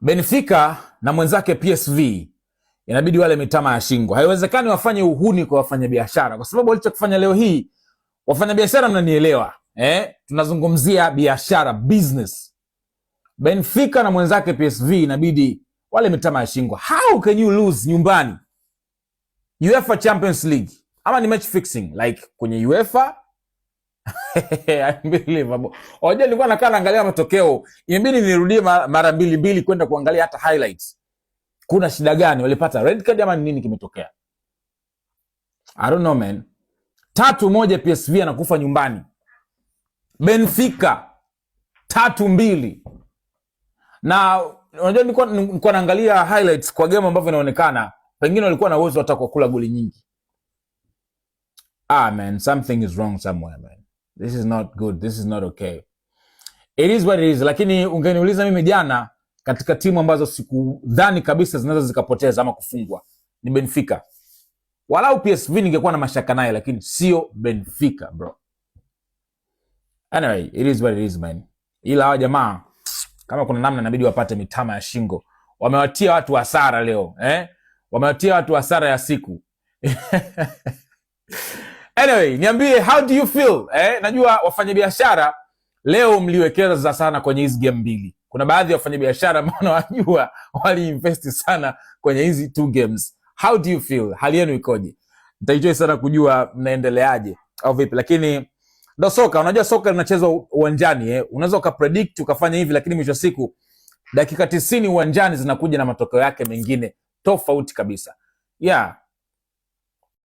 Benfica na mwenzake PSV inabidi wale mitama ya shingo. Haiwezekani wafanye uhuni kwa wafanyabiashara, kwa sababu walichokifanya leo hii wafanyabiashara, mnanielewa tunazungumzia biashara, business. Benfica na mwenzake PSV inabidi wale mitama ya shingo. How can you lose nyumbani UEFA Champions League? Ama ni match fixing like kwenye UEFA? Unbelievable. Wajua nilikuwa nakaa naangalia matokeo, inabidi nirudie mara mbili kwenda kuangalia hata highlights. Kuna shida gani? Walipata red card ama nini kimetokea? I don't know man. 3-1 PSV anakufa nyumbani. Benfica 3-2. Na unajua nilikuwa naangalia highlights kwa game ambavyo inaonekana pengine walikuwa na uwezo hata kwa kula goli nyingi. Man, something is wrong somewhere man. This is not good. This is not okay. It is what it is. Lakini ungeniuliza mimi jana, katika timu ambazo sikudhani kabisa zinaweza zikapoteza ama kufungwa ni Benfica. Walau PSV ningekuwa na mashaka naye, lakini sio Benfica bro. Anyway, it is what it is man. Ila hawa jamaa kama kuna namna inabidi wapate mitama ya shingo. Wamewatia watu hasara leo, wamewatia watu hasara ya siku. Anyway, niambie how do you feel? Najua wafanyabiashara leo mliwekeza sana kwenye hizi game mbili. Kuna baadhi ya wafanyabiashara ambao nawajua waliinvest sana kwenye hizi 2 games. How do you feel? Hali yenu ikoje? Nitaenjoy sana kujua mnaendeleaje au vipi. Lakini ndo soka, unajua soka linachezwa uwanjani, unaweza ukapredict ukafanya hivi, lakini mwisho siku dakika 90 uwanjani zinakuja na matokeo yake mengine tofauti kabisa. Yeah,